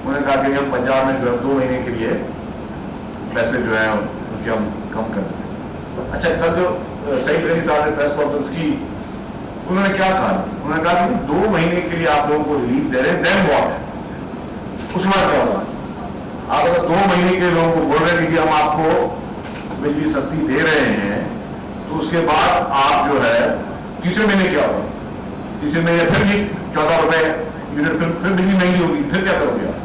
انہوں نے کہا کہ ہم پنجاب میں جو ہے 2 مہینے کے لیے پیسے جو ہیں ان کے ہم کم کر دیں. اچھا کل جو سعید غنی صاحب نے پریس کانفرنس کی, انہوں نے کیا کہا؟ انہوں نے کہا کہ 2 مہینے کے لیے آپ لوگوں کو ریلیف دے رہے ہیں, دین واٹ, اس میں کیا ہوگا؟ آپ اگر 2 مہینے کے لوگوں کو بول رہے ہیں کہ ہم آپ کو بجلی سستی دے رہے ہیں, تو اس کے بعد آپ جو ہے تیسرے مہینے کیا ہوگا؟ تیسرے مہینے پھر بھی 14 روپے یونٹ, پھر بجلی مہنگی ہوگی, پھر کیا کرو گے آپ؟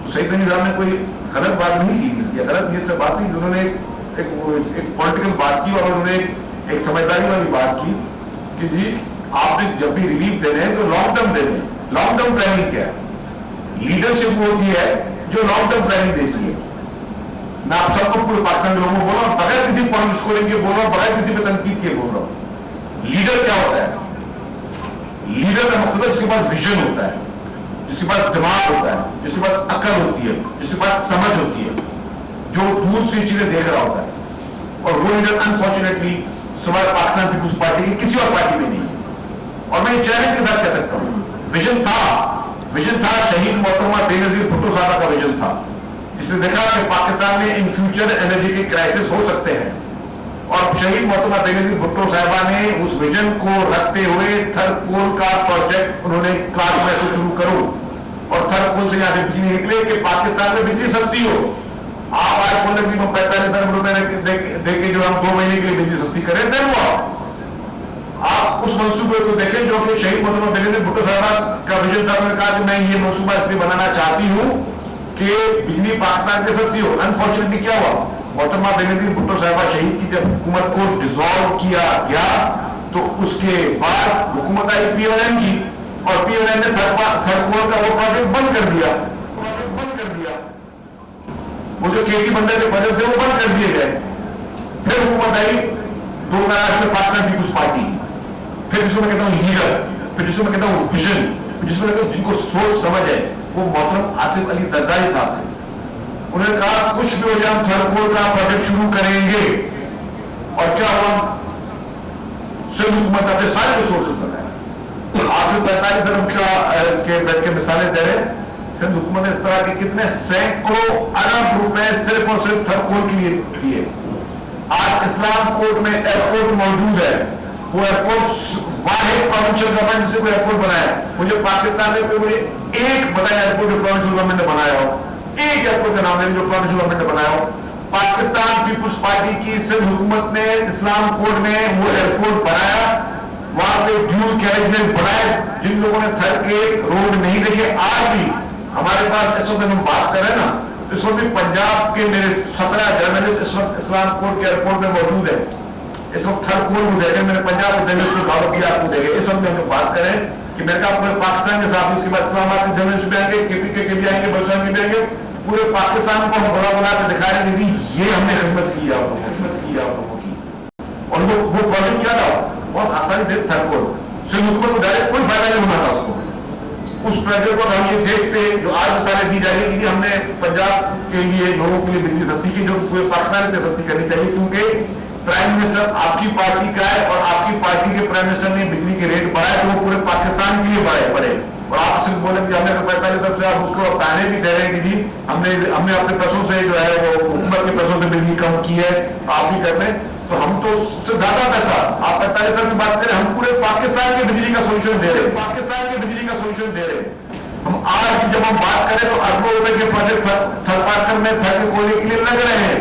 تو سعید غنی صاحب نے کوئی غلط بات نہیں کی, غلط نیت سے بات نہیں, انہوں نے ایک پولیٹیکل بات کی, اور انہوں نے ایک سمجھداری والی بات کی کہ جی آپ نے جب بھی ریلیف دے رہے ہیں تو لانگ ٹرم دے دیں. لانگ ٹرم پلاننگ کیا ہے؟ لیڈرشپ ہوتی ہے جو لانگ ٹرم پلاننگ دیتی ہے. میں آپ سب کو پورے پاکستان کے لوگوں کو بول رہا ہوں, بغیر کسی پوائنٹ اسکورنگ کے بول رہا ہوں, بغیر کسی پہ تنقید کے بول رہا ہوں. لیڈر کیا ہوتا ہے؟ لیڈر کا مقصد ہے جس کے پاس ویژن ہوتا ہے, جس کے پاس دماغ ہوتا ہے, جس کے پاس عقل ہوتی ہے, جس کے پاس سمجھ ہوتی ہے, جو دور سے چیزیں دیکھ رہا ہوتا ہے. اور وہ لیڈر انفارچونیٹلی سوائے پاکستان پیپلز پارٹی کی کسی اور پارٹی میں نہیں ہے. اور میں یہ چیلنج کے ساتھ کہہ سکتا ہوں, ویژن تھا شہید محترمہ بے نظیر بھٹو صاحبہ کا ویژن تھا, جس نے دیکھا کہ پاکستان میں ان فیوچر انرجی کے کرائسس ہو سکتے ہیں, اور شہید محترمہ بے نظیر بھٹو صاحبہ نے اس ویژن کو رکھتے ہوئے تھر کول کا پروجیکٹ انہوں نے کلاس میں سے شروع کرو, اور تھر کول سے یہاں سے بجلی نکلے کہ پاکستان میں بجلی سستی ہو. آپ آج بولیں کہ 45 ارب روپے دے کے جو ہم 2 مہینے کے لیے بجلی سستی کریں, دین وہ آپ اس منصوبے کو دیکھیں جو کہ شہید محترمہ بے نظیر بھٹو صاحبہ کا ویژن تھا. انہوں نے کہا کہ میں یہ منصوبہ اس لیے بنانا چاہتی ہوں کہ بجلی پاکستان کے سستی ہو. انفارچونیٹلی کیا ہوا, محترمہ بے نظیر بھٹو صاحبہ شہید کی جب حکومت کو ڈیزالو کیا گیا تو اس کے بعد حکومت آئی PLN کی, اور PLN نے تھرڈ کول کا وہ پروجیکٹ بند کر دیا. وہ جو کھیتی بندر کے پروجیکٹ تھے وہ بند کر دیے گئے. پھر حکومت آئی 2008 میں پاکستان پیپلز پارٹی, پھر جس کو میں کہتا ہوں لیڈر, پھر جس کو میں کہتا ہوں ویژن, پھر جس کو میں کہتا ہوں جن کو سوچ سمجھ ہے, وہ محترم آصف علی زرداری صاحب تھے. انہوں نے کہا کچھ بھی ہو جائے ہم تھرڈ کول کا پروجیکٹ شروع کریں گے. اور کیا ہوا, سندھ حکومت اپنے سارے ریسورسز بنائے. آپ سے 45 ارب کے بیٹھ کے مثالیں دے رہے ہیں. سندھ حکومت نے اس طرح کے کتنے سینکڑوں ارب روپے صرف اور صرف تھرڈ کول کے لیے دیے. آج اسلام کوٹ میں ایئرپورٹ موجود ہے, وہ ایئرپورٹ واحد پروونشل گورنمنٹ جس نے کوئی ایئرپورٹ بنایا. مجھے پاکستان میں کوئی ایک بتایا ایئرپورٹ جو پروونشل گورنمنٹ نے بنایا ہو, ایک ایئرپورٹ کا نام ہے جو پروونشل گورنمنٹ نے بنایا ہو. پاکستان پیپلز پارٹی کی سندھ حکومت نے اسلام کوٹ میں وہ ایئرپورٹ بنایا, وہاں پہ ڈیول کیریج لینز بنائے. جن لوگوں نے تھر کے روڈ نہیں دیکھے, آج بھی ہمارے پاس اس وقت ہم بات کر رہے ہیں نا, اس وقت بھی پنجاب کے میرے 17 جرنلسٹ اس وقت اسلام کوٹ کے ایئرپورٹ میں موجود ہے. اس وقت تھر کول کو دیکھیں, میں نے پنجاب کے جرنلسٹ کو دعوت کیا آپ کو دیکھیں. اس وقت ہم لوگ بات کریں کہ میرے کہا پورے پاکستان کے ساتھ, اس کے بعد اسلام آباد کے جرنلسٹ بھی آئیں گے, KPK کے بھی آئیں گے, بلوچستان کے بھی آئیں گے. پورے پاکستان کو ہم بڑا کے دکھا رہے ہیں کہ یہ ہم نے خدمت کی آپ لوگوں کی. اور وہ پروجیکٹ کیا تھا, بہت آسانی سے تھر کول سندھ حکومت کو ڈائریکٹ کوئی فائدہ نہیں ہونا تھا اس کو. اس پروجیکٹ کو ہم یہ دیکھتے جو آج مثالیں دی جائیں گی کہ ہم نے پنجاب کے لیے لوگوں کے لیے بجلی سستی کی, جو پورے پاکستان میں سستی کرنی چاہیے, کیونکہ پرائم منسٹر آپ کی پارٹی کا ہے, اور آپ کی پارٹی کے پرائم منسٹر نے بجلی کے ریٹ بڑھائے تو وہ پورے پاکستان کے لیے بڑھے. اور آپ صرف بولیں کہ ہم نے 45 ارب سے آپ اس کو تانے بھی دے رہے ہیں کہ جی ہم نے اپنے پیسوں سے جو ہے وہ حکومت کے پیسوں سے بجلی کم کی ہے, آپ بھی کر رہے ہیں. تو ہم تو اس سے زیادہ پیسہ, آپ 45 ارب کی بات کریں, ہم پورے پاکستان کی بجلی کا سولوشن دے رہے ہیں. ہم آج جب ہم بات کریں تو اربوں روپے کے پروجیکٹ تھر پارکر میں تھر کے کوئلے کے لیے لگ رہے ہیں.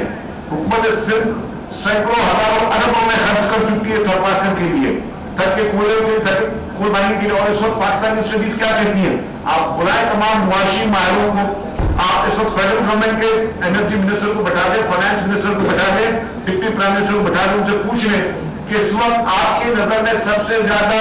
حکومت صرف سینکڑوں ہزاروں ارب روپے خرچ کر چکی ہے تھر پارکر کے لیے, تھر کے کوئلے کے لیے, کول مائننگ کے لیے. اور اس وقت پاکستان کی اسٹڈیز کیا کہتی ہیں, آپ بلائیں تمام معاشی ماہروں کو, آپ اس وقت فیڈرل گورنمنٹ کے انرجی منسٹر کو بٹھا دیں, فائنانس منسٹر کو بٹھا دیں, ڈپٹی پرائم منسٹر کو بٹھا دیں, ان سے پوچھ لیں کہ اس وقت آپ کی نظر میں سب سے زیادہ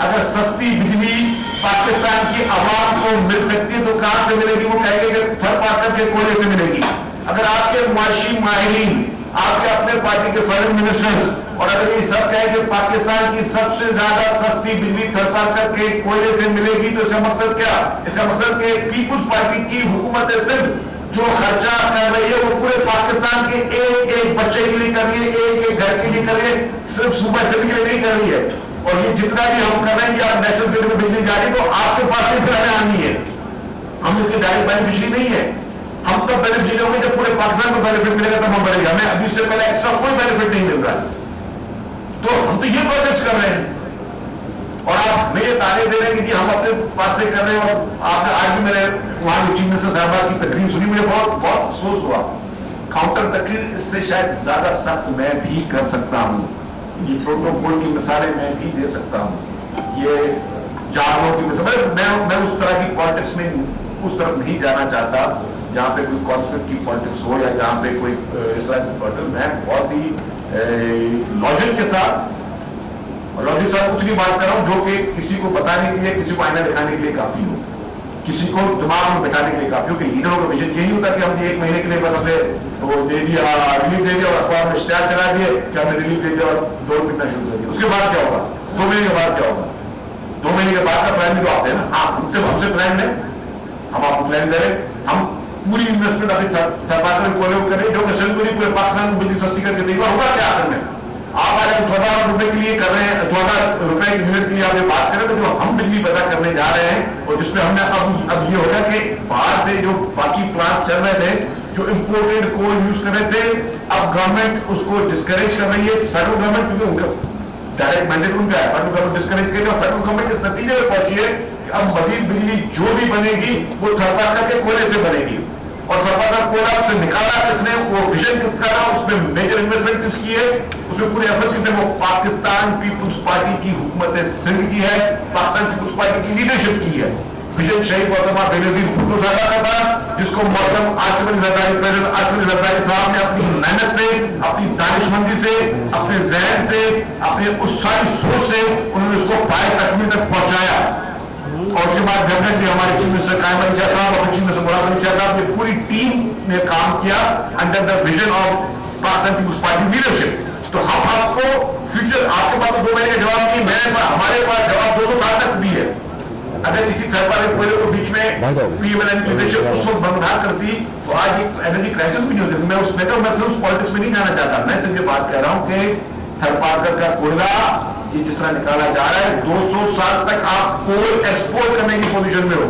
اگر سستی بجلی پاکستان کی عوام کو مل سکتی ہے تو کہاں سے ملے گی. وہ کہیں گے کہ تھر پارکر کے کوئلے سے ملے گی. اگر آپ کے معاشی ماہرین, آپ کے اپنے پارٹی کے فائنل منسٹرز, اور اگر یہ سب کہیں کہ پاکستان کی سب سے زیادہ سستی بجلی تھر پارکر کے کوئلے سے ملے گی, تو اس کا مقصد کیا, اس کا مقصد کہ پیپلز پارٹی کی حکومت صرف جو خرچہ کر رہی ہے وہ پورے پاکستان کے ایک بچے کے لیے کر رہی ہے, ایک گھر کے لیے کر رہی ہے, صرف صوبہ سے کے لیے نہیں کر رہی ہے. اور یہ جتنا بھی ہم کر رہے ہیں کہ آپ نیشنل گریڈ میں بجلی جا رہی ہے تو آپ کے پاس بھی پھر ہمیں آنی ہے. ہم اس کے ڈائریکٹ بینیفیشری نہیں ہے. ہم تب بینیفیشری ہوں گے جب پورے پاکستان کو بینیفٹ ملے گا تب ہم بڑھیں گے. ہمیں ابھی اس سے پہلے ایکسٹرا کوئی بینیفٹ نہیں مل رہا ہے. تو ہم تو یہ پروجیکٹس کر رہے ہیں اور آپ ہمیں یہ تعلیم دے رہے ہیں کہ جی ہم اپنے پاس سے کر رہے ہیں. اور آپ نے آج بھی میں نے وہاں کی چیف منسٹر صاحبہ کی تقریر سنی, مجھے بہت افسوس ہوا. کاؤنٹر تقریر اس سے شاید زیادہ سخت میں بھی کر سکتا ہوں. یہ پروٹوکول کی مثالیں میں بھی دے سکتا ہوں. یہ جانوں کی مثال میں اس طرح کی پالیٹکس میں اس طرف نہیں جانا چاہتا جہاں پہ کوئی کانفلکٹ کی پالیٹکس ہو یا جہاں پہ کوئی اس طرح کی پالیٹکس. میں بہت ہی لاجک کے ساتھ لوجک صاحب اتنی بات کر رہا ہوں جو کہ کسی کو بتانے کے لیے, کسی کو آئینہ دکھانے کے لیے کافی ہو, کسی کو دماغ میں بٹھانے کے لیے کافی ہو. کہ لیڈروں کا ویژن یہ نہیں ہوتا کہ ہم نے 1 مہینے کے لیے بس ہم نے وہ دے دیا, ریلیف دے دیا اور اخبار میں اشتہار چلا دیے کہ ہم نے ریلیف دے دیا اور دوڑ پٹنا شروع کر دیا. اس کے بعد کیا ہوگا؟ 2 مہینے کے بعد کیا ہوگا؟ 2 مہینے کے بعد کا پلان بھی تو آپ ہیں نا. ہاں ہم سے پلان لیں, ہم آپ کو پلان دے رہے, ہم پوری انویسٹمنٹ اپنی تھرڈ پارٹی میں فالو کریں جو کہ سنگولی پورے پاکستان کو بلڈنگ سستی کر کے دے گا. ہوگا کیا آخر میں؟ آپ آج 14 روپے کے لیے کر رہے ہیں, 14 روپے یونٹ کے لیے آپ یہ بات کریں تو جو ہم بجلی پیدا کرنے جا رہے ہیں اور جس پہ ہم نے اب یہ ہوگا کہ باہر سے جو باقی پلانٹس چل رہے تھے جو امپورٹڈ کول یوز کر رہے تھے, اب گورنمنٹ اس کو ڈسکریج کر رہی ہے. فیڈرل گورنمنٹ کیونکہ ان کا ڈائریکٹ مینڈیٹ ان کا ہے, فیڈرل گورنمنٹ ڈسکریج کرے گا. فیڈرل گورنمنٹ اس نتیجے میں پہنچی ہے کہ اب مزید بجلی جو بھی بنے گی وہ تھرپاکر کے کوئلے سے بنے گی. اور تھرپاکر کوئلہ سے نکالا کس نے, وہ ویژن کس کا تھا, اس میں میجر انویسٹمنٹ کس کی ہے, اس میں پورے ایفرٹس کتنے, وہ پاکستان پیپلز پارٹی کی حکومت سندھ کی ہے, پاکستان پیپلز پارٹی کی لیڈرشپ کی ہے. ویژن شہید محترمہ بے نظیر بھٹو صاحبہ کا تھا جس کو محترم آصف علی زرداری, پریزیڈنٹ آصف علی زرداری صاحب نے اپنی محنت سے, اپنی دانشمندی سے, اپنے ذہن سے, اپنے اس ساری سوچ سے انہوں نے اس کو پائے تکمیل تک پہنچایا. اور اس کے بعد ڈیفینیٹلی ہمارے چیف منسٹر قائم علی شاہ صاحب اور چیف منسٹر مراد علی شاہ صاحب نے پوری ٹیم نے کام کیا under the vision of Pakistan Peoples Party leadership. تو ہم آپ کو فیوچر, آپ کے پاس 2 مہینے کا جواب نہیں, ہمارے پاس جواب 200 سال تک بھی ہے. اگر کسی تھرڈ پارٹی کوئلے کو بیچ میں P M L N leadership اس وقت بند نہ کرتی تو آج ایک انرجی کرائسس بھی نہیں ہوتی. میں اس پالیٹکس میں نہیں جانا چاہتا. میں صرف یہ بات کہہ رہا ہوں کہ تھرڈ پارٹی کا کوئلہ یہ جس طرح نکالا جا رہا ہے 200 سال تک آپ کول ایکسپورٹ کرنے کی پوزیشن میں ہو,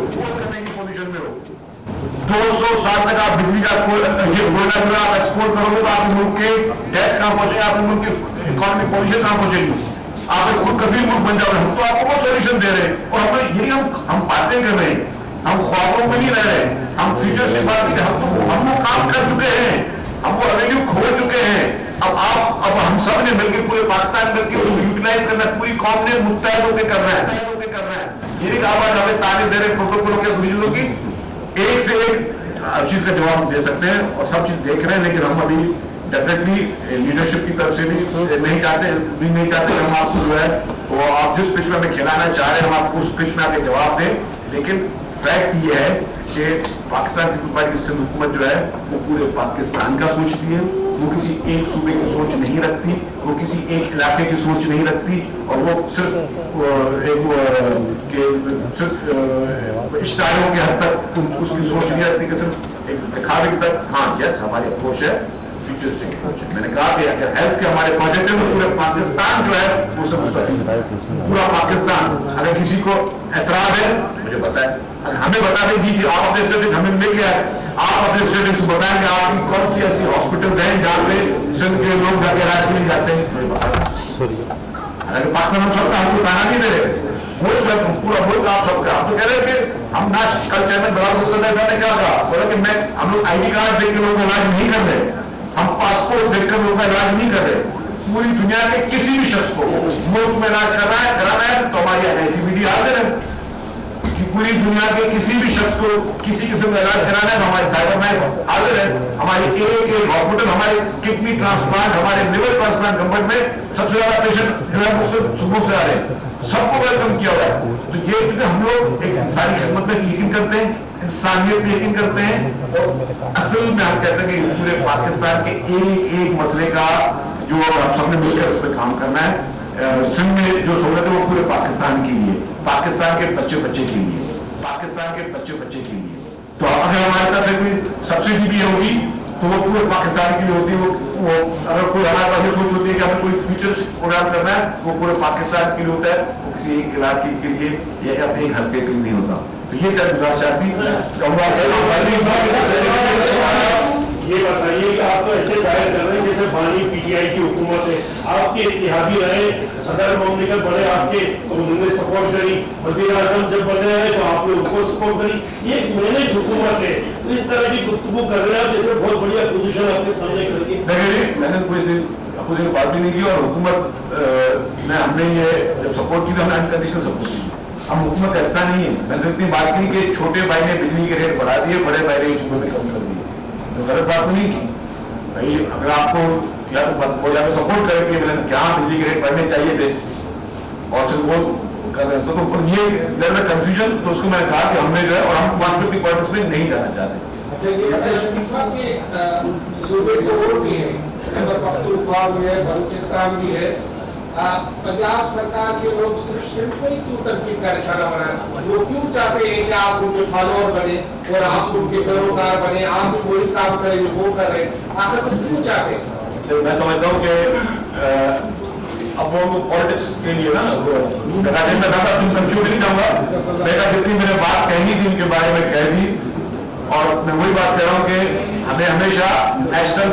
200 سال تک آپ بجلی کا یہ کوئلہ جو آپ ایکسپورٹ کرو گے تو آپ ملک کے ٹیکس کہاں پہنچے گا, آپ ملک کی اکانومی پوزیشن کہاں پہنچے گی, آپ ایک خود کفیل ملک بن جاؤ گے. ہم تو آپ کو وہ سولوشن دے رہے ہیں اور یہی ہم باتیں کر رہے ہیں, ہم خوابوں میں نہیں رہ رہے, ہم فیوچر سے بات نہیں, ہم وہ کام کر چکے ہیں, ہم وہ ایونیو کھول چکے ہیں. اب ہم سب نے مل کے پورے پاکستان مل کے اس کو یوٹیلائز کرنا ہے, پوری قوم نے متحد ہو کے کرنا ہے. یہ نہیں کہا آج ہمیں تعلیم دے رہے پروٹوکولوں کے چیزوں کی ایک سے ایک ہر چیز کا جواب دے سکتے ہیں اور سب چیز دیکھ رہے ہیں, لیکن ہم ابھی ڈیفینیٹلی لیڈرشپ کی طرف سے بھی نہیں چاہتے کہ ہم آپ کو جو ہے وہ آپ جس پچ میں ہمیں کھلانا چاہ رہے ہیں ہم آپ کو اس پچ میں آ کے جواب دیں. لیکن فیکٹ یہ ہے کہ پاکستان پیپلز پارٹی کی سندھ حکومت جو ہے وہ پورے پاکستان کا سوچتی ہے, وہ کسی ایک صوبے کی سوچ نہیں رکھتی, وہ کسی ایک علاقے کی سوچ نہیں رکھتی, اور وہ صرف اشتہاروں کے حد تک اس کی سوچ نہیں رکھتی کہ صرف ایک دکھاوے کی تک. ہاں یس ہماری اپروچ ہے فیوچرسٹک اپروچ ہے. میں نے کہا کہ اگر ہیلتھ کے ہمارے پروجیکٹ میں پورے پاکستان جو ہے وہ سب مستفید ہے, پورا پاکستان. اگر کسی کو اعتراض ہے مجھے بتائیں, ہمیں بتا دیں جی کہ آپ اپنے اسٹیٹس ہمیں مل گیا ہے, آپ اپنے اسٹیٹس کو بتائیں کہ آپ کی کون سی ایسی ہاسپٹل ہیں جہاں پہ سندھ کے لوگ جا کے علاج کے لیے جاتے ہیں. اگر پاکستان ہم سب کا ہم کو تانا نہیں دے رہے, پورا ملک آپ سب کا. آپ تو کہہ رہے ہیں کہ ہم کل چیئرمین بلال حسین صاحب نے کیا کہا, بولا کہ ہم لوگ آئی ڈی کارڈ دیکھ کے لوگوں کا علاج نہیں کر رہے, ہم پاسپورٹ دیکھ کر لوگوں کا علاج نہیں کر رہے. پوری دنیا کے کسی بھی شخص کو مفت میں علاج کرانا ہے تو ہماری ICVD حاضر ہے. پوری دنیا کے کسی بھی شخص کو کسی قسم کا علاج کرانا ہے تو ہماری سائبر نائف حاضر ہے. ہماری ایک ہاسپٹل, ہمارے کڈنی ٹرانسپلانٹ, ہمارے لیور ٹرانسپلانٹ کمپنی میں سب سے زیادہ پیشنٹ جو ہے مختلف صوبوں سے آ رہے ہیں, سب کو ویلکم کیا ہوا ہے. تو یہ کیونکہ ہم لوگ ایک انسانی خدمت میں یقین کرتے ہیں, انسانیت میں یقین کرتے ہیں, اور اصل میں ہم کہتے ہیں کہ پورے پاکستان کے ایک مسئلے کا جو ہم سب نے مل کر اس پہ کام کرنا ہے. سندھ میں جو سہولت ہے وہ پورے پاکستان کے لیے, پاکستان کے بچے کے لیے, پاکستان کے بچے کے لیے. تو اگر ہمارے طرف سے کوئی سبسڈی بھی ہوگی تو وہ پورے پاکستان کے لیے ہوتی ہے. وہ اگر کوئی ہمارے پاس یہ سوچ ہوتی ہے کہ ہمیں کوئی فیوچر پروگرام کرنا ہے وہ پورے پاکستان کے لیے ہوتا ہے, وہ کسی ایک علاقے کے لیے یا اپنے ایک حلقے کے لیے نہیں ہوتا. تو یہ کیا گزارشات تھی. یہ بتائیے کہ آپ تو ایسے ظاہر کر رہے ہیں جیسے بانی پی ٹی آئی کی حکومت ہے, آپ کے اتحادی رہے, صدر مملکت بنے آپ کے تو انہوں نے سپورٹ کری, وزیر اعظم جب بنے ہیں تو آپ نے ان کو سپورٹ کری. یہ ایک مینج حکومت ہے, تو اس طرح کی گفتگو کر رہے ہیں آپ جیسے بہت بڑی اپوزیشن آپ کے سامنے کر دی. نہیں, میں نے کوئی سی اپوزیشن بات بھی نہیں کی, اور حکومت میں ہم نے یہ جب سپورٹ کی تو ہم نے انکنڈیشنل سپورٹ کی. ہم حکومت ایسا نہیں ہے. میں نے اتنی بات کی کہ چھوٹے بھائی نے بجلی کے ریٹ بڑھا دیے, بڑے بھائی نے صوبے میں کم کر دیے, تو غلط بات نہیں کی بھائی. اگر آپ کو یا تو سپورٹ کریں کہ کیا بجلی کے ریٹ بڑھنے چاہیے تھے اور صرف وہ کر رہے ہیں, تو یہ کنفیوژن, تو اس کو میں نے کہا کہ ہم نے جو ہے, اور ہم کانفلکٹ پالیٹکس میں نہیں جانا چاہتے. اچھا, یہ صوبے تو اور بھی ہے, خیبر پختونخوا بھی ہے, بلوچستان بھی ہے. پنجاب سرکار کے لوگ صرف کو ہی کیوں تنقید کا نشانہ بنائے؟ وہ کیوں چاہتے ہیں کہ آپ ان کے فالوور بنے اور آپ ان کے پیروکار بنے, آپ بھی وہی کام کریں جو وہ کر رہے ہیں؟ آخر کچھ کیوں چاہتے ہیں؟ میں سمجھتا ہوں کہ اب وہ پالیٹکس کے لیے نا, میں زیادہ کنفیوز نہیں جاؤں گا. میں کہا جتنی میں نے بات کہنی تھی ان کے بارے میں کہہ دی, اور میں وہی بات کہہ رہا ہوں کہ ہمیں ہمیشہ نیشنل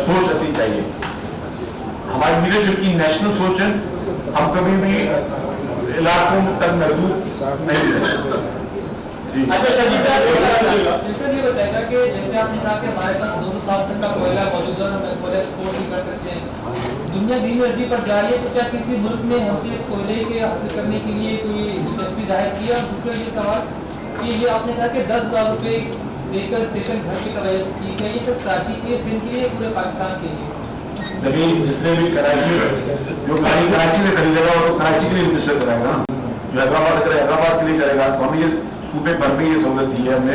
سوچ رکھنی چاہیے. ہماری لیڈرشپ کی نیشنل سوچ ہے, ہم کبھی بھی علاقوں تک محدود نہیں رہتے. اچھا سر, یہ بتائے گا کہ جیسے آپ نے کہا کہ ہمارے پاس 200 سال تک کا کوئلہ موجود ہے, ہم کوئلہ ایکسپورٹ بھی کر سکتے ہیں. دنیا گرین انرجی پر جا رہی ہے, تو کیا کسی ملک نے ہم سے اس کوئلے کے حاصل کرنے کے لیے کوئی دلچسپی ظاہر کی؟ اور دوسرا یہ سوال کہ یہ آپ نے کہا کہ 10,000 روپے دے کر اسٹیشن گھر کے وجہ سے کی, کیا یہ سب کراچی کے سندھ کے لیے, پورے پاکستان کے لیے؟ لیکن جس نے بھی کراچی جو گاڑی کراچی سے خریدے گا وہ کراچی کے لیے رجسٹر کرائے گا, جو حیدرآباد سے کرے حیدرآباد کے لیے کرے گا. تو ہمیں یہ صوبے پر بھی یہ سہولت دی ہے ہم نے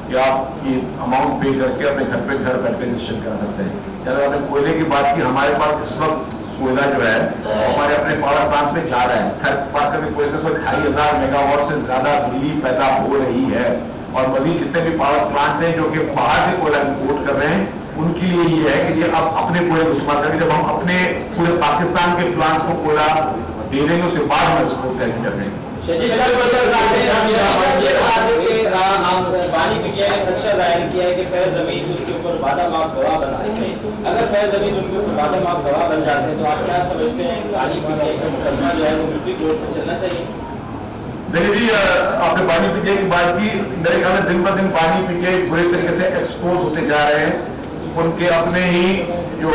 کہ آپ یہ اماؤنٹ پے کر کے اپنے گھر بیٹھ کے رجسٹر کرا سکتے ہیں. چلو آپ نے کوئلے کی بات کی, ہمارے پاس اس وقت کوئلہ جو ہے ہمارے اپنے پاور پلانٹس میں جا رہا ہے. خیر بات کرتے کوئلے سے 2,500 میگا واٹ سے زیادہ بجلی پیدا ہو رہی ہے, اور مزید جتنے بھی پاور پلانٹس ہیں جو کہ باہر سے کوئلہ امپورٹ کر رہے ہیں, ان کے لیے یہ ہے کہ یہ اب اپنے کوئلے کو استعمال کریں. جب ہم اپنے پورے پاکستان کے پلانٹس کو کوئلہ دے دیں گے, اس کے بعد ہم ایکسپورٹ کریں گے. بانی پٹیا نے خدشہ ظاہر کیا ہے کہ فیض حمید ان کے اوپر وعدہ معاف گواہ بن سکتے ہیں. اگر فیض حمید ان کے اوپر وعدہ معاف گواہ بن جاتے ہیں تو آپ کیا سمجھتے ہیں بانی پٹیا کا مقدمہ جو ہے وہ ملٹری کورٹ میں چلنا چاہیے؟ دیکھیے جی, آپ نے پانی پٹیا کی بات کی, میرے خیال میں دن ب دن پانی پٹیا برے طریقے سے ایکسپوز ہوتے جا رہے ہیں. ان کے اپنے ہی جو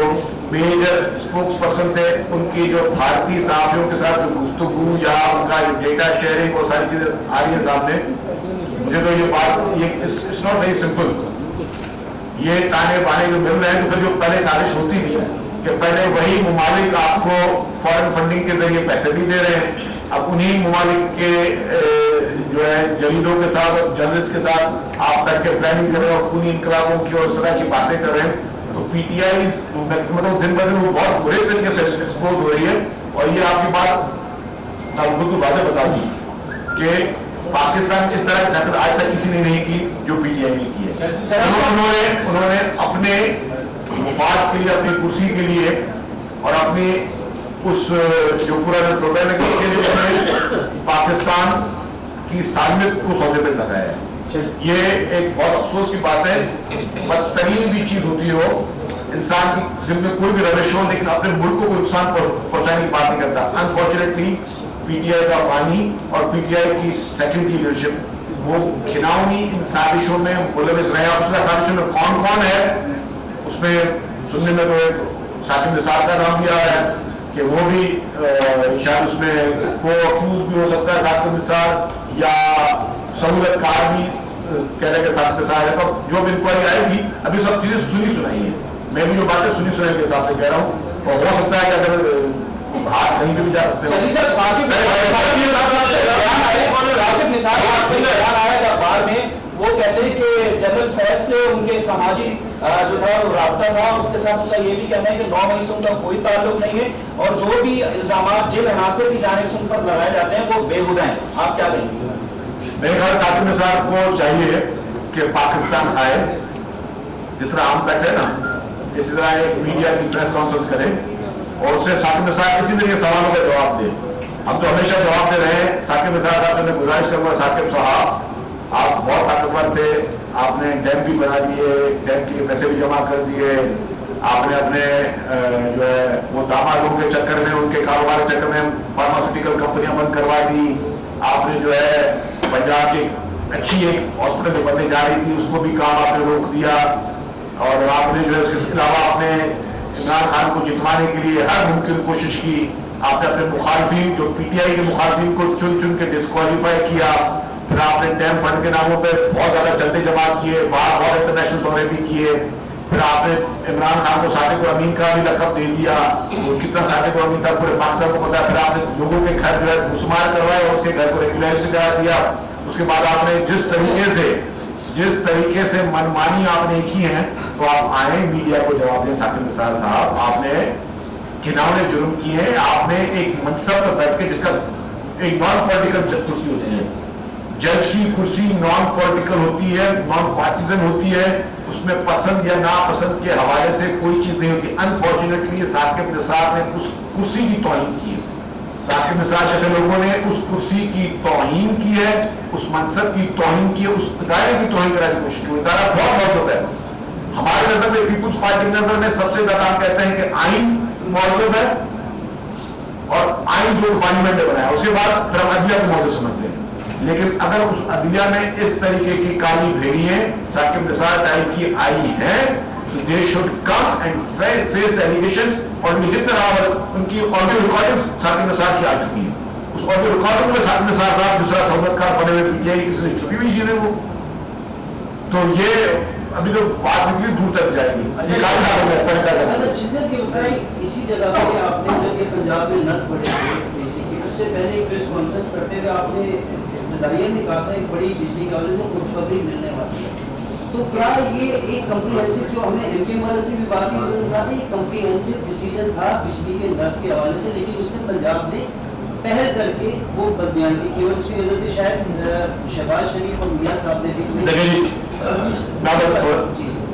میجر اسپوکس پرسن تھے, ان کی جو بھارتی صحافیوں کے ساتھ جو گفتگو یا ان کا جو ڈیٹا شیئرنگ اور ساری چیزیں آ رہی ہیں سامنے, مجھے تو یہ بات یہ اٹس ناٹ ویری سمپل. یہ تانے بانے جو مل رہے ہیں, تو پھر جو پہلے سازش ہوتی تھی کہ پہلے وہی ممالک آپ کو فارن فنڈنگ کے ذریعے پیسے بھی دے رہے ہیں, اب انہی ممالک کے جو ہے جریدوں کے ساتھ اور جرنلسٹ کے ساتھ آپ بیٹھ کے پلاننگ کر رہے ہیں اور خونی انقلابوں کی اور اس طرح کی باتیں کر رہے ہیں. تو پی ٹی آئی مطلب دن بدن وہ بہت برے طریقے سے ایکسپوز ہو رہی ہے. اور یہ آپ کی بات آپ بالکل واضح بتا دی کہ پاکستان اس طرح کی سیاست آج تک کسی نے نہیں کی جو پی ٹی آئی نے کی ہے. انہوں نے اپنے مفاد کے لیے, اپنی کرسی کے لیے اور اپنی اس جو پورا پروگرام کے لیے پاکستان کی سالمیت کو سودے پہ لگایا ہے. یہ ایک بہت افسوس کی بات ہے. بدترین بھی چیز ہوتی ہو انسان کی جن میں کوئی بھی روش ہو, لیکن اپنے ملک کو نقصان پہنچانے کی بات نہیں کرتا. انفارچونیٹلی پی ٹی آئی کا بانی اور پی ٹی آئی کی سیکنڈری لیڈرشپ وہ کھناؤنی ان سازشوں میں ملوث رہے. اور اس سازشوں میں کون کون ہے, اس میں سننے میں تو ثاقب نثار کا نام بھی آ رہا ہے کہ وہ بھی شاید اس میں کو اکیوز بھی ہو سکتا ہے ثاقب نثار, یا سہولت کار بھی کہہ رہے کہ ثاقب نثار ہے. تو جو بھی انکوائری آئے گی, ابھی سب چیزیں سنی سنائی ہیں, میں بھی جو باتیں سنی سنائی کے حساب سے کہہ رہا ہوں. اور ہو سکتا ہے کہ اگر ہاتھ کہیں پہ بھی جا سکتے ثاقب نثار آیا تھا اخبار میں, وہ کہتے ہیں کہ جنرل فیض سے ان کے سماجی جو تھا رابطہ تھا, اس کے ساتھ ان کا یہ بھی کہنا ہے کہ 9 مئی سے ان کا کوئی تعلق نہیں ہے, اور جو بھی الزامات جن عناصر کی جانب سے ان پر لگائے جاتے ہیں وہ بےہودہ ہیں. آپ کیا کہیں گے؟ میرے خیال ثاقب نثار کو چاہیے کہ پاکستان آئے, جس طرح ہم بیٹھے نا اسی طرح ایک میڈیا کی پریس کانفرنس کرے اور اس سے ثاقب نثار اسی طرح کے سوالوں کا جواب دے. ہم تو ہمیشہ جواب دے رہے ہیں. ثاقب نثار صاحب سے میں گزارش کروں گا, ثاقب صاحب آپ بہت طاقتور تھے, آپ نے ڈیم بھی بنا دیے, ڈیم کے پیسے بھی جمع کر دیے, آپ نے اپنے جو ہے وہ دامادوں کے چکر میں, ان کے کاروبار کے چکر میں فارماسیوٹیکل کمپنیاں بند کروا دی, آپ نے جو ہے پنجاب کی اچھی ایک ہاسپٹل جو بننے جا رہی تھی اس کو بھی کام آپ نے روک دیا, اور آپ نے جو ہے اس کے علاوہ آپ نے عمران خان کو جتوانے کے لیے ہر ممکن کوشش کی, آپ نے اپنے مخالفین جو پی ٹی آئی کے مخالفین کو چن چن کے ڈسکوالیفائی کیا, پھر آپ نے ڈیم فنڈ کے ناموں پہ بہت زیادہ چندے جمع کیے, باہر بہت انٹرنیشنل دورے بھی کیے, پھر آپ نے عمران خان کو صادق الامین کا بھی لقب دے دیا, وہ کتنا صادق الامین تھا پورے پاکستان کو پتا ہے, پھر آپ نے لوگوں کے گھر جو ہے مسمار کروائے اور اس کے گھر کو ریگولائز بھی کرا دیا, اس کے بعد آپ نے جس طریقے سے منمانی آپ نے کی ہے, تو آپ آئیں میڈیا کو جواب دیں ثاقب نثار صاحب, آپ نے گھناؤنے جرم کیے ہیں, آپ نے ایک منصب پر بیٹھ کے جس کا ایک نان پولیٹیکل کرسی ہوتی ہے, جج کی کرسی نان پولیٹیکل ہوتی ہے, نان پارٹیزن ہوتی ہے, اس میں پسند یا ناپسند کے حوالے سے کوئی چیز نہیں ہوتی. انفارچونیٹلی ثاقب نثار نے اس کرسی کی توہین کی ہے, ثاقب نثار جیسے لوگوں نے اس کرسی کی توہین کی ہے, اس منصب کی توہین کی ہے, اس ادارے کی توہین کرنے کی کوشش کی. ادارہ بہت مہذب ہے, ہمارے نظر میں پیپلز پارٹی کے نظر میں سب سے زیادہ ہم کہتے ہیں کہ آئین مہذب ہے, اور آئین جو پارلیمنٹ نے بنایا اس کے بعد پھر ہم عدلیہ کو مہذب سمجھتے ہیں, لیکن اگر اس عدلیہ میں اس طریقے کی کالی بھیڑیے ثاقب نثار ٹائپ کی آئی ہیں, تو they should come and face the allegations, اور ان کی جتنے ان کی آڈیو ریکارڈنگز ثاقب نثار کی آ چکی ہیں, اس آڈیو ریکارڈنگ میں ثاقب نثار صاحب دوسرا سہولتکار بنے ہوئے پی کسی نے چھپی ہوئی چیزیں وہ, تو یہ ابھی جو بات نکلی دور تک جائے گی. اسی جگہ پہ آپ نے جب یہ پنجاب میں نٹ پڑے تھے اس سے پہلے ایک پریس کانفرنس کرتے ہوئے آپ نے ابتدائیہ میں کہا تھا ایک بڑی بجلی کے حوالے سے خوشخبری ملنے والی ہے, تو کیا یہ ایک کمپریہنسو جو ہم نے ایم پی والے سے بھی بات کی تھا, یہ کمپریہنسو ڈیسیجن تھا بجلی کے نٹ کے حوالے سے, لیکن اس میں پنجاب نے پہل کر کے وہ بدبیانی کی, اور اس کی وجہ سے شاید شہباز شریف اور میاں صاحب نے بھی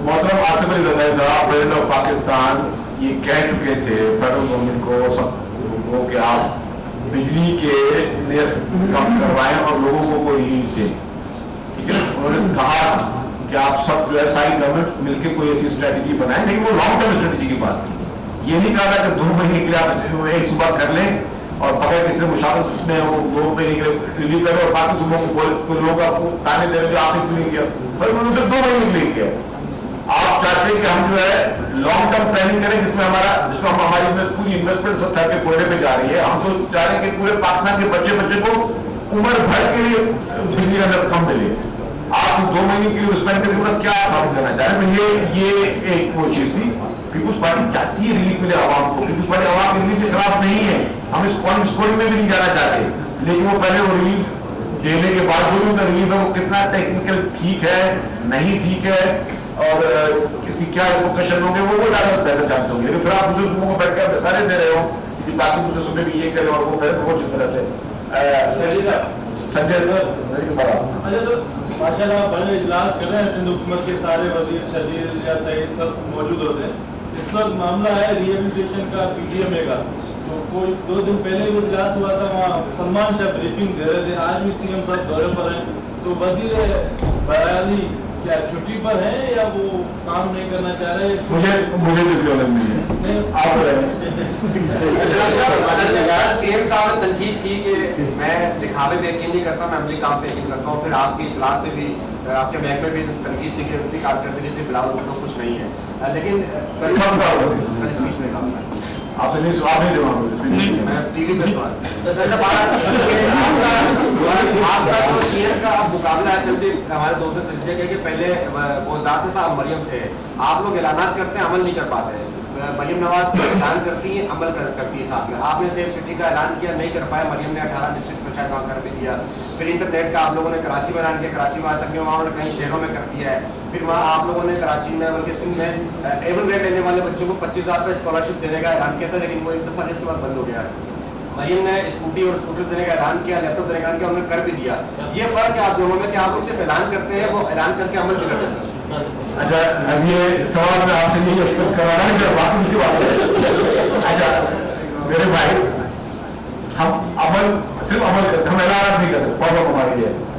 محترم آصف علی زرداری صاحب پریزیڈنٹ آف پاکستان یہ کہہ چکے تھے فیڈرل گورنمنٹ کو, سب کو, کہ آپ بجلی کے نرخ کم کروائیں اور لوگوں کو کوئی ریلیف دیں, ٹھیک ہے. انہوں نے کہا کہ آپ سب جو ہے ساری گورنمنٹ مل کے کوئی ایسی اسٹریٹجی بنائیں, لیکن وہ لانگ ٹرم اسٹریٹجی کی بات کی, یہ نہیں کہا تھا کہ 2 مہینے کے لیے آپ ایک صبح کر لیں اور بغیر کسی مشاورت میں وہ 2 مہینے کے لیے ریلیو کریں, اور باقی صبح کو لوگ آپ کو تانے دے رہے جو آپ نے کیوں نہیں کیا, بھائی انہوں نے صرف 2 مہینے کے لیے کیا. آپ چاہتے ہیں کہ ہم جو ہے لانگ ٹرم پلاننگ کریں جس میں ہماری پوری انویسٹمنٹ سب تھا کہ کوئلے پہ جا رہی ہے, ہم تو چاہ رہے ہیں کہ پورے پاکستان کے بچے کو عمر بھر کے لیے بجلی کا نرخ کم ملے. آپ 2 مہینے کے لیے اسپینڈ کریں گے, کیا ثابت کرنا چاہ رہے ہیں؟ یہ ایک وہ چیز تھی. پیپلز پارٹی چاہتی ہے ریلیف ملے عوام کو, پیپلز پارٹی عوام کے ریلیف کے خلاف نہیں ہے, ہم اس پوائنٹ اسکورنگ میں بھی نہیں جانا چاہتے, لیکن وہ پہلے وہ ریلیف دینے کے بعد جو بھی ان کا ریلیف ہے وہ کتنا ٹیکنیکل ٹھیک ہے نہیں ٹھیک ہے اور اس کی کیا ریپرکشن ہوں گے وہ زیادہ بہتر جانتے ہوں گے. لیکن پھر آپ دوسرے صوبوں کو بیٹھ کے مثالیں دے رہے ہو کہ باقی دوسرے صوبے بھی یہ کریں اور وہ کریں, بہت اچھی طرح سے سنجے ماشاء اللہ بڑے اجلاس کر رہے ہیں, سندھ حکومت کے سارے وزیر شدید یا سعید سب موجود ہوتے ہیں. اس وقت معاملہ ہے ریہیبلیٹیشن کا پی ڈی ایم اے کا, تو کوئی 2 دن پہلے وہ اجلاس ہوا تھا, وہاں سلمان شاہ بریفنگ دے رہے تھے, آج بھی سی ایم صاحب دورے پر ہیں, تو وزیر بحالی کیا چھٹی پر ہیں یا وہ کام نہیں کرنا چاہ رہے؟ مجھے بھی فیلنگ نہیں ہے, آپ سی ایم صاحب نے تنقید کی کہ میں دکھاوے پہ یقین نہیں کرتا, میں عملی کام پہ یقین کرتا ہوں. پھر آپ کی اطلاعات پہ بھی آپ کے محکمے بھی تنقید کی کہ کام کرتے جس سے بلاول بھٹو کچھ نہیں ہے, لیکن اسپیچ میں کام کرتا آپ نے سوال نہیں دیا, میں ٹی وی پہ سوال آپ کا جو سی ایم کا مقابلہ ہے جب بھی ہمارے دوست نے تجزیہ کیا کہ پہلے بوزدار سے تھا, مریم سے, آپ لوگ اعلانات کرتے ہیں عمل نہیں کر پاتے. مریم نواز اعلان کرتی ہے عمل کرتی ہے ساتھ میں. آپ نے سیف سٹی کا اعلان کیا نہیں کر پایا, مریم نے 18 ڈسٹرکٹ میں شاید وہاں کر بھی دیا. پھر انٹرنیٹ کا آپ لوگوں نے کراچی میں اعلان کیا, کراچی میں آج تک نہیں, وہاں نے کئی شہروں میں کر دیا ہے. پھر وہاں آپ لوگوں نے کراچی میں بلکہ سندھ میں ایبل ریٹ لینے والے بچوں کو 25,000 روپے اسکالرشپ دینے کا اعلان کیا تھا, لیکن وہ ایک دفعہ اس کے بعد بند ہو گیا. مریم نے اسکوٹی اور اسکوٹر دینے کا اعلان کیا, لیپ ٹاپ دینے کا اعلان کیا, انہوں نے کر بھی دیا. یہ فرق ہے آپ دونوں میں کہ آپ لوگ صرف اعلان کرتے ہیں, وہ اعلان کر کے عمل بھی کرتے ہیں. اچھا اب یہ سوال میں آپ سے نہیں ایکسپیکٹ کروانا ہے, جب بات اس کی بات ہے. اچھا میرے بھائی, ہم عمل صرف عمل کرتے, ہم اعلانات نہیں کرتے, پرابلم ہماری ہے.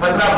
15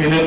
ANF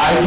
IG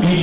DG